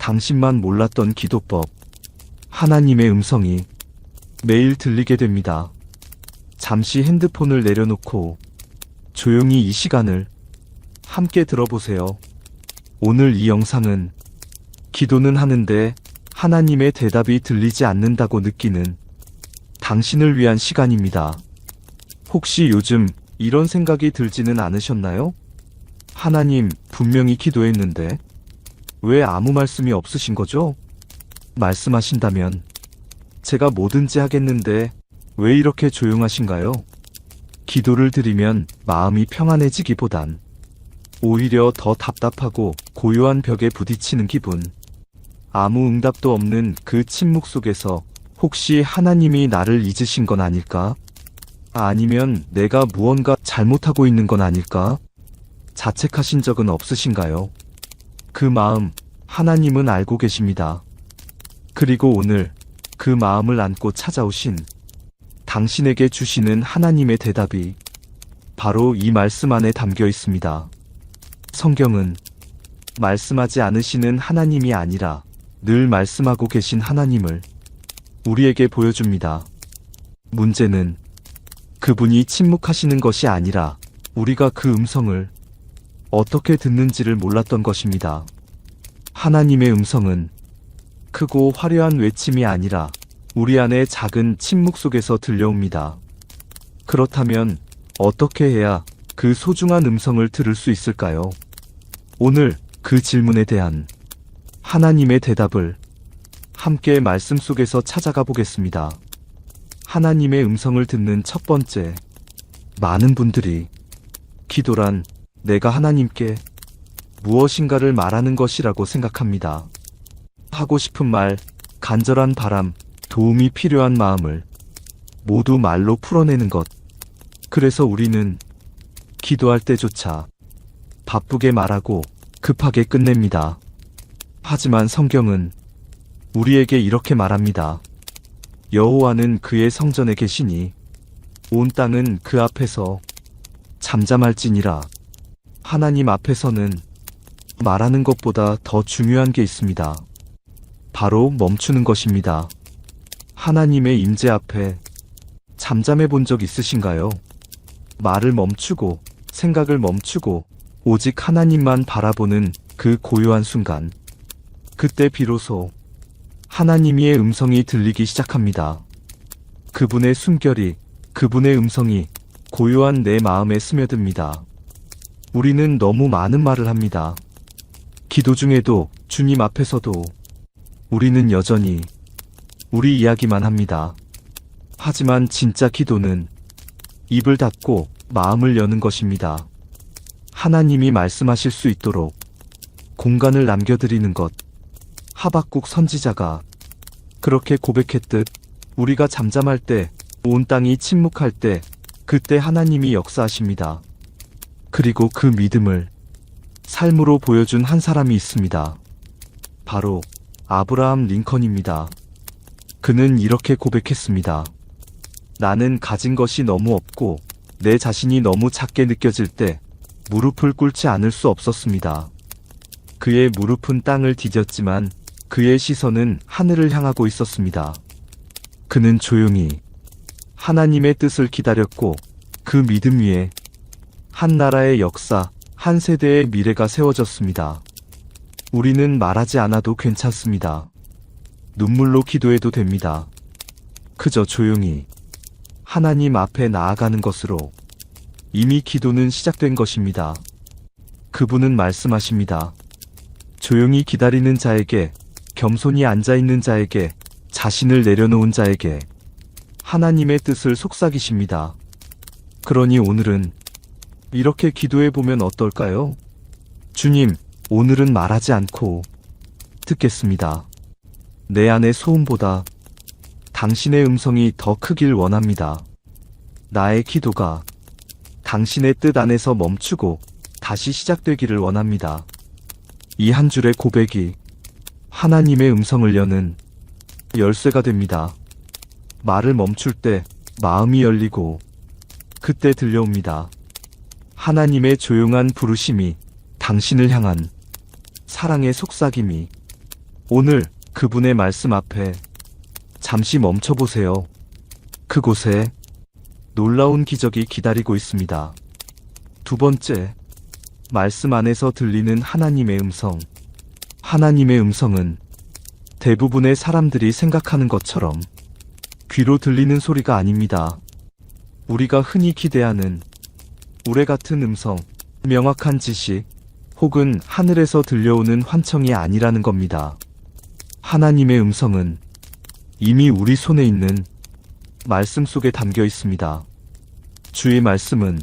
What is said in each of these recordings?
당신만 몰랐던 기도법. 하나님의 음성이 매일 들리게 됩니다. 잠시 핸드폰을 내려놓고 조용히 이 시간을 함께 들어보세요. 오늘 이 영상은 기도는 하는데 하나님의 대답이 들리지 않는다고 느끼는 당신을 위한 시간입니다. 혹시 요즘 이런 생각이 들지는 않으셨나요? 하나님, 분명히 기도했는데 왜 아무 말씀이 없으신 거죠? 말씀하신다면 제가 뭐든지 하겠는데 왜 이렇게 조용하신가요? 기도를 드리면 마음이 평안해지기보단 오히려 더 답답하고 고요한 벽에 부딪히는 기분. 아무 응답도 없는 그 침묵 속에서 혹시 하나님이 나를 잊으신 건 아닐까? 아니면 내가 무언가 잘못하고 있는 건 아닐까? 자책하신 적은 없으신가요? 그 마음, 하나님은 알고 계십니다. 그리고 오늘 그 마음을 안고 찾아오신 당신에게 주시는 하나님의 대답이 바로 이 말씀 안에 담겨 있습니다. 성경은 말씀하지 않으시는 하나님이 아니라 늘 말씀하고 계신 하나님을 우리에게 보여줍니다. 문제는 그분이 침묵하시는 것이 아니라 우리가 그 음성을 어떻게 듣는지를 몰랐던 것입니다. 하나님의 음성은 크고 화려한 외침이 아니라 우리 안의 작은 침묵 속에서 들려옵니다. 그렇다면 어떻게 해야 그 소중한 음성을 들을 수 있을까요? 오늘 그 질문에 대한 하나님의 대답을 함께 말씀 속에서 찾아가 보겠습니다. 하나님의 음성을 듣는 첫 번째, 많은 분들이 기도란 내가 하나님께 무엇인가를 말하는 것이라고 생각합니다. 하고 싶은 말, 간절한 바람, 도움이 필요한 마음을 모두 말로 풀어내는 것. 그래서 우리는 기도할 때조차 바쁘게 말하고 급하게 끝냅니다. 하지만 성경은 우리에게 이렇게 말합니다. 여호와는 그의 성전에 계시니 온 땅은 그 앞에서 잠잠할지니라. 하나님 앞에서는 말하는 것보다 더 중요한 게 있습니다. 바로 멈추는 것입니다. 하나님의 임재 앞에 잠잠해 본 적 있으신가요? 말을 멈추고 생각을 멈추고 오직 하나님만 바라보는 그 고요한 순간. 그때 비로소 하나님의 음성이 들리기 시작합니다. 그분의 숨결이, 그분의 음성이 고요한 내 마음에 스며듭니다. 우리는 너무 많은 말을 합니다. 기도 중에도, 주님 앞에서도 우리는 여전히 우리 이야기만 합니다. 하지만 진짜 기도는 입을 닫고 마음을 여는 것입니다. 하나님이 말씀하실 수 있도록 공간을 남겨드리는 것. 하박국 선지자가 그렇게 고백했듯 우리가 잠잠할 때, 온 땅이 침묵할 때, 그때 하나님이 역사하십니다. 그리고 그 믿음을 삶으로 보여준 한 사람이 있습니다. 바로 아브라함 링컨입니다. 그는 이렇게 고백했습니다. 나는 가진 것이 너무 없고 내 자신이 너무 작게 느껴질 때 무릎을 꿇지 않을 수 없었습니다. 그의 무릎은 땅을 디뎠지만 그의 시선은 하늘을 향하고 있었습니다. 그는 조용히 하나님의 뜻을 기다렸고 그 믿음 위에 한 나라의 역사, 한 세대의 미래가 세워졌습니다. 우리는 말하지 않아도 괜찮습니다. 눈물로 기도해도 됩니다. 그저 조용히 하나님 앞에 나아가는 것으로 이미 기도는 시작된 것입니다. 그분은 말씀하십니다. 조용히 기다리는 자에게, 겸손히 앉아있는 자에게, 자신을 내려놓은 자에게 하나님의 뜻을 속삭이십니다. 그러니 오늘은 이렇게 기도해보면 어떨까요? 주님, 오늘은 말하지 않고 듣겠습니다. 내 안의 소음보다 당신의 음성이 더 크길 원합니다. 나의 기도가 당신의 뜻 안에서 멈추고 다시 시작되기를 원합니다. 이 한 줄의 고백이 하나님의 음성을 여는 열쇠가 됩니다. 말을 멈출 때 마음이 열리고 그때 들려옵니다. 하나님의 조용한 부르심이, 당신을 향한 사랑의 속삭임이. 오늘 그분의 말씀 앞에 잠시 멈춰보세요. 그곳에 놀라운 기적이 기다리고 있습니다. 두 번째, 말씀 안에서 들리는 하나님의 음성. 하나님의 음성은 대부분의 사람들이 생각하는 것처럼 귀로 들리는 소리가 아닙니다. 우리가 흔히 기대하는 우레 같은 음성, 명확한 지시, 혹은 하늘에서 들려오는 환청이 아니라는 겁니다. 하나님의 음성은 이미 우리 손에 있는 말씀 속에 담겨 있습니다. 주의 말씀은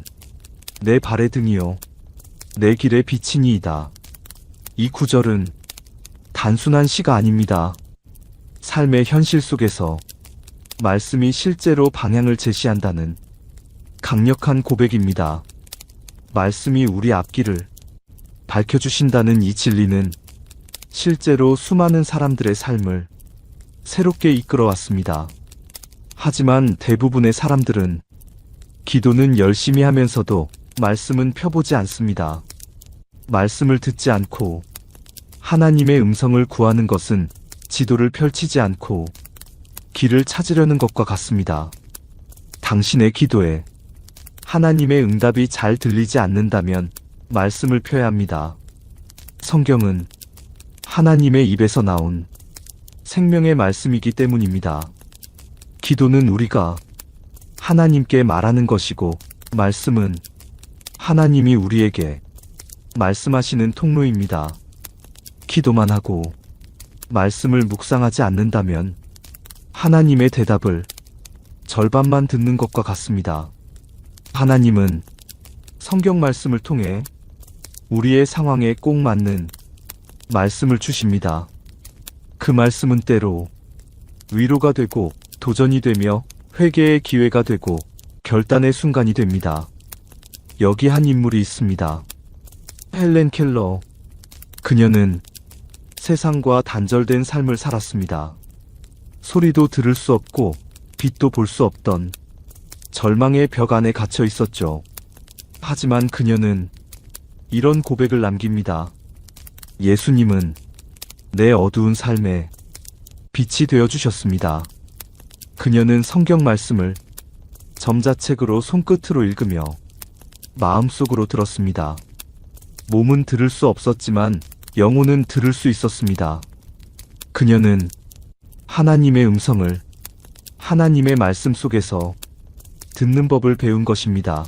내 발의 등이요 내 길의 빛이니이다. 이 구절은 단순한 시가 아닙니다. 삶의 현실 속에서 말씀이 실제로 방향을 제시한다는 강력한 고백입니다. 말씀이 우리 앞길을 밝혀주신다는 이 진리는 실제로 수많은 사람들의 삶을 새롭게 이끌어왔습니다. 하지만 대부분의 사람들은 기도는 열심히 하면서도 말씀은 펴보지 않습니다. 말씀을 듣지 않고 하나님의 음성을 구하는 것은 지도를 펼치지 않고 길을 찾으려는 것과 같습니다. 당신의 기도에 하나님의 응답이 잘 들리지 않는다면 말씀을 펴야 합니다. 성경은 하나님의 입에서 나온 생명의 말씀이기 때문입니다. 기도는 우리가 하나님께 말하는 것이고, 말씀은 하나님이 우리에게 말씀하시는 통로입니다. 기도만 하고 말씀을 묵상하지 않는다면 하나님의 대답을 절반만 듣는 것과 같습니다. 하나님은 성경 말씀을 통해 우리의 상황에 꼭 맞는 말씀을 주십니다. 그 말씀은 때로 위로가 되고 도전이 되며 회개의 기회가 되고 결단의 순간이 됩니다. 여기 한 인물이 있습니다. 헬렌 켈러. 그녀는 세상과 단절된 삶을 살았습니다. 소리도 들을 수 없고 빛도 볼 수 없던 절망의 벽 안에 갇혀 있었죠. 하지만 그녀는 이런 고백을 남깁니다. 예수님은 내 어두운 삶에 빛이 되어 주셨습니다. 그녀는 성경 말씀을 점자책으로 손끝으로 읽으며 마음속으로 들었습니다. 몸은 들을 수 없었지만 영혼은 들을 수 있었습니다. 그녀는 하나님의 음성을 하나님의 말씀 속에서 듣는 법을 배운 것입니다.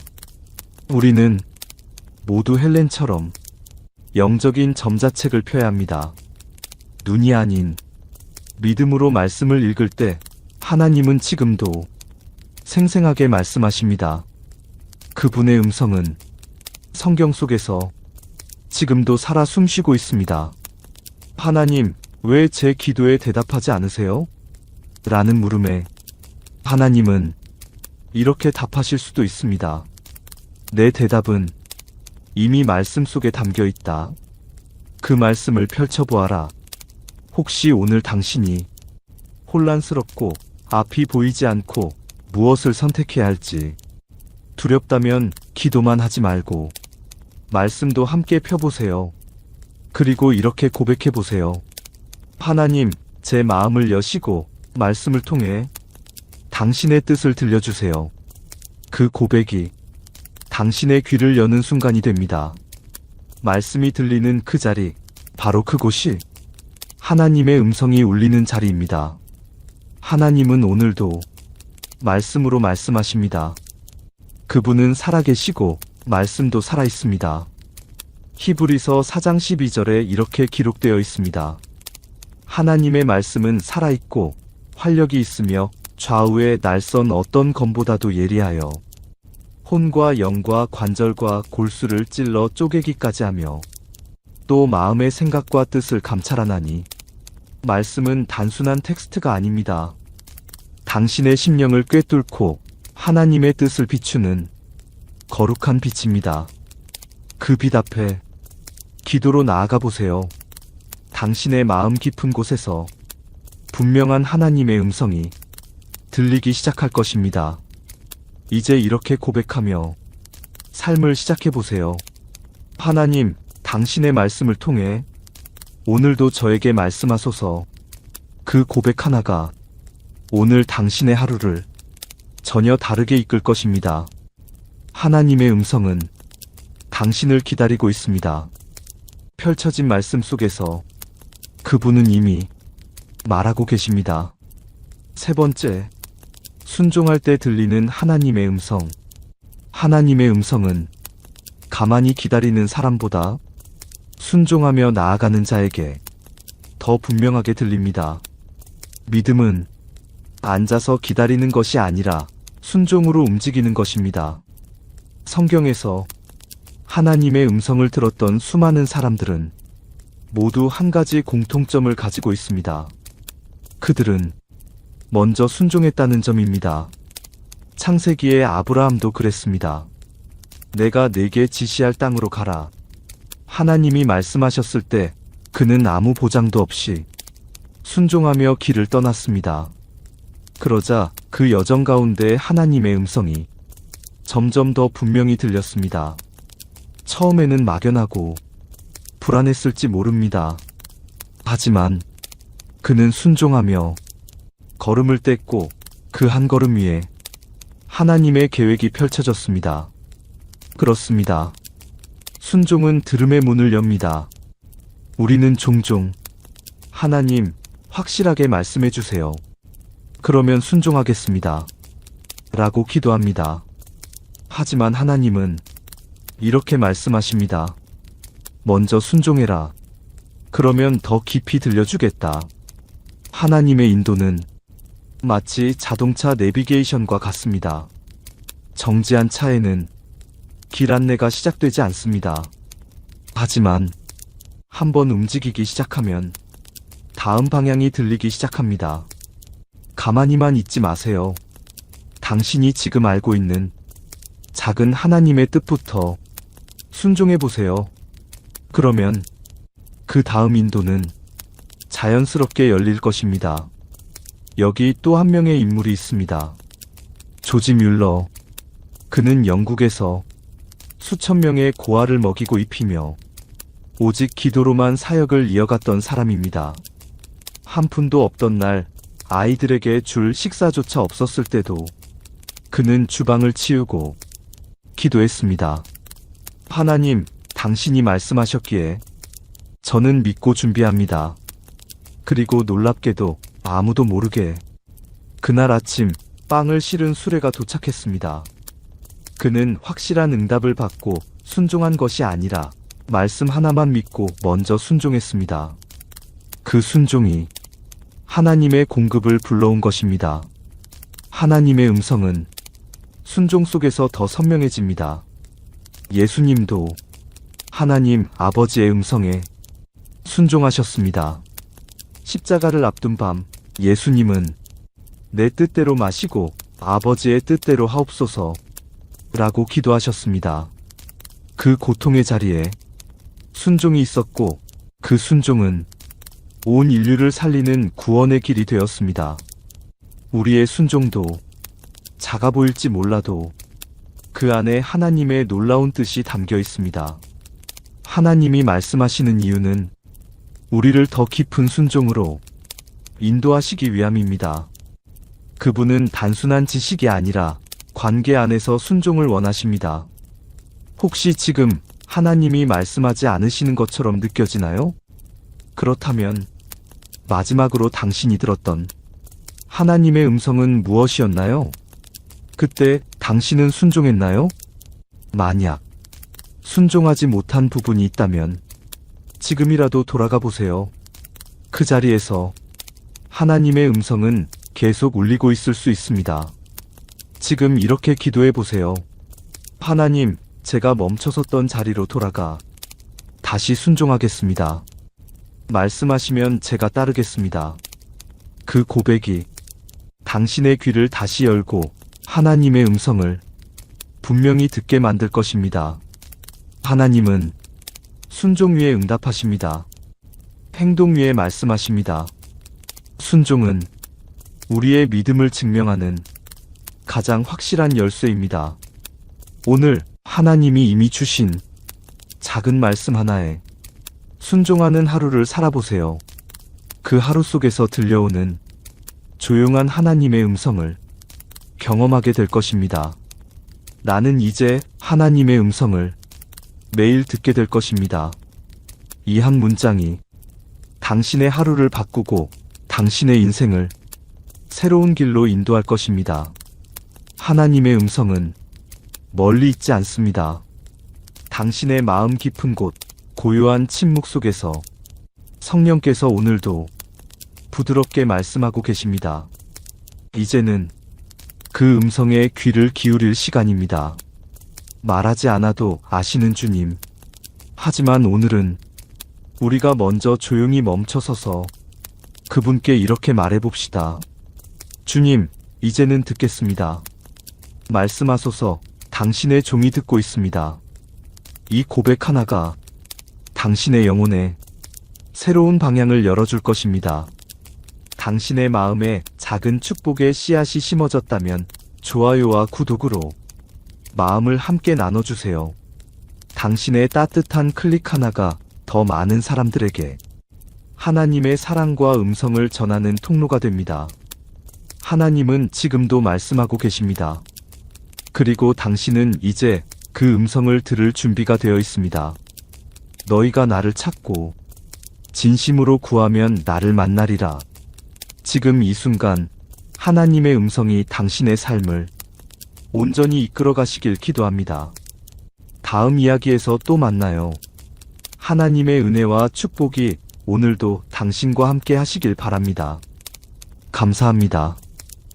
우리는 모두 헬렌처럼 영적인 점자책을 펴야 합니다. 눈이 아닌 믿음으로 말씀을 읽을 때 하나님은 지금도 생생하게 말씀하십니다. 그분의 음성은 성경 속에서 지금도 살아 숨쉬고 있습니다. 하나님, 왜 제 기도에 대답하지 않으세요? 라는 물음에 하나님은 이렇게 답하실 수도 있습니다. 내 대답은 이미 말씀 속에 담겨 있다. 그 말씀을 펼쳐보아라. 혹시 오늘 당신이 혼란스럽고 앞이 보이지 않고 무엇을 선택해야 할지 두렵다면 기도만 하지 말고 말씀도 함께 펴보세요. 그리고 이렇게 고백해보세요. 하나님, 제 마음을 여시고 말씀을 통해 당신의 뜻을 들려주세요. 그 고백이 당신의 귀를 여는 순간이 됩니다. 말씀이 들리는 그 자리, 바로 그곳이 하나님의 음성이 울리는 자리입니다. 하나님은 오늘도 말씀으로 말씀하십니다. 그분은 살아계시고 말씀도 살아있습니다. 히브리서 4장 12절에 이렇게 기록되어 있습니다. 하나님의 말씀은 살아있고 활력이 있으며 좌우의 날선 어떤 검보다도 예리하여 혼과 영과 관절과 골수를 찔러 쪼개기까지 하며 또 마음의 생각과 뜻을 감찰하나니. 말씀은 단순한 텍스트가 아닙니다. 당신의 심령을 꿰뚫고 하나님의 뜻을 비추는 거룩한 빛입니다. 그 빛 앞에 기도로 나아가 보세요. 당신의 마음 깊은 곳에서 분명한 하나님의 음성이 들리기 시작할 것입니다. 이제 이렇게 고백하며 삶을 시작해 보세요. 하나님, 당신의 말씀을 통해 오늘도 저에게 말씀하소서. 그 고백 하나가 오늘 당신의 하루를 전혀 다르게 이끌 것입니다. 하나님의 음성은 당신을 기다리고 있습니다. 펼쳐진 말씀 속에서 그분은 이미 말하고 계십니다. 세 번째, 순종할 때 들리는 하나님의 음성. 하나님의 음성은 가만히 기다리는 사람보다 순종하며 나아가는 자에게 더 분명하게 들립니다. 믿음은 앉아서 기다리는 것이 아니라 순종으로 움직이는 것입니다. 성경에서 하나님의 음성을 들었던 수많은 사람들은 모두 한 가지 공통점을 가지고 있습니다. 그들은 먼저 순종했다는 점입니다. 창세기의 아브라함도 그랬습니다. 내가 네게 지시할 땅으로 가라. 하나님이 말씀하셨을 때 그는 아무 보장도 없이 순종하며 길을 떠났습니다. 그러자 그 여정 가운데 하나님의 음성이 점점 더 분명히 들렸습니다. 처음에는 막연하고 불안했을지 모릅니다. 하지만 그는 순종하며 걸음을 뗐고 그 한 걸음 위에 하나님의 계획이 펼쳐졌습니다. 그렇습니다. 순종은 들음의 문을 엽니다. 우리는 종종 하나님, 확실하게 말씀해 주세요. 그러면 순종하겠습니다. 라고 기도합니다. 하지만 하나님은 이렇게 말씀하십니다. 먼저 순종해라. 그러면 더 깊이 들려주겠다. 하나님의 인도는 마치 자동차 내비게이션과 같습니다. 정지한 차에는 길 안내가 시작되지 않습니다. 하지만 한번 움직이기 시작하면 다음 방향이 들리기 시작합니다. 가만히만 있지 마세요. 당신이 지금 알고 있는 작은 하나님의 뜻부터 순종해 보세요. 그러면 그 다음 인도는 자연스럽게 열릴 것입니다. 여기 또 한 명의 인물이 있습니다. 조지 뮬러. 그는 영국에서 수천 명의 고아를 먹이고 입히며 오직 기도로만 사역을 이어갔던 사람입니다. 한 푼도 없던 날 아이들에게 줄 식사조차 없었을 때도 그는 주방을 치우고 기도했습니다. 하나님, 당신이 말씀하셨기에 저는 믿고 준비합니다. 그리고 놀랍게도 아무도 모르게 그날 아침 빵을 실은 수레가 도착했습니다. 그는 확실한 응답을 받고 순종한 것이 아니라 말씀 하나만 믿고 먼저 순종했습니다. 그 순종이 하나님의 공급을 불러온 것입니다. 하나님의 음성은 순종 속에서 더 선명해집니다. 예수님도 하나님 아버지의 음성에 순종하셨습니다. 십자가를 앞둔 밤 예수님은 내 뜻대로 마시고 아버지의 뜻대로 하옵소서 라고 기도하셨습니다. 그 고통의 자리에 순종이 있었고 그 순종은 온 인류를 살리는 구원의 길이 되었습니다. 우리의 순종도 작아 보일지 몰라도 그 안에 하나님의 놀라운 뜻이 담겨 있습니다. 하나님이 말씀하시는 이유는 우리를 더 깊은 순종으로 인도하시기 위함입니다. 그분은 단순한 지식이 아니라 관계 안에서 순종을 원하십니다. 혹시 지금 하나님이 말씀하지 않으시는 것처럼 느껴지나요? 그렇다면 마지막으로 당신이 들었던 하나님의 음성은 무엇이었나요? 그때 당신은 순종했나요? 만약 순종하지 못한 부분이 있다면 지금이라도 돌아가 보세요. 그 자리에서 하나님의 음성은 계속 울리고 있을 수 있습니다. 지금 이렇게 기도해 보세요. 하나님, 제가 멈춰섰던 자리로 돌아가 다시 순종하겠습니다. 말씀하시면 제가 따르겠습니다. 그 고백이 당신의 귀를 다시 열고 하나님의 음성을 분명히 듣게 만들 것입니다. 하나님은 순종 위에 응답하십니다. 행동 위에 말씀하십니다. 순종은 우리의 믿음을 증명하는 가장 확실한 열쇠입니다. 오늘 하나님이 이미 주신 작은 말씀 하나에 순종하는 하루를 살아보세요. 그 하루 속에서 들려오는 조용한 하나님의 음성을 경험하게 될 것입니다. 나는 이제 하나님의 음성을 매일 듣게 될 것입니다. 이 한 문장이 당신의 하루를 바꾸고 당신의 인생을 새로운 길로 인도할 것입니다. 하나님의 음성은 멀리 있지 않습니다. 당신의 마음 깊은 곳, 고요한 침묵 속에서 성령께서 오늘도 부드럽게 말씀하고 계십니다. 이제는 그 음성에 귀를 기울일 시간입니다. 말하지 않아도 아시는 주님. 하지만 오늘은 우리가 먼저 조용히 멈춰서서 그분께 이렇게 말해봅시다. 주님, 이제는 듣겠습니다. 말씀하소서. 당신의 종이 듣고 있습니다. 이 고백 하나가 당신의 영혼에 새로운 방향을 열어줄 것입니다. 당신의 마음에 작은 축복의 씨앗이 심어졌다면 좋아요와 구독으로 마음을 함께 나눠주세요. 당신의 따뜻한 클릭 하나가 더 많은 사람들에게 하나님의 사랑과 음성을 전하는 통로가 됩니다. 하나님은 지금도 말씀하고 계십니다. 그리고 당신은 이제 그 음성을 들을 준비가 되어 있습니다. 너희가 나를 찾고 진심으로 구하면 나를 만나리라. 지금 이 순간 하나님의 음성이 당신의 삶을 온전히 이끌어 가시길 기도합니다. 다음 이야기에서 또 만나요. 하나님의 은혜와 축복이 오늘도 당신과 함께 하시길 바랍니다. 감사합니다.